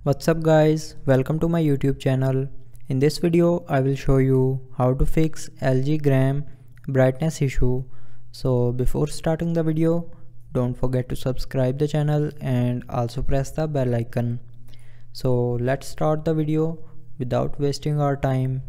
What's up guys, welcome to my YouTube channel. In this video I will show you how to fix LG gram brightness issue. So before starting the video, don't forget to subscribe the channel and also press the bell icon. So let's start the video without wasting our time.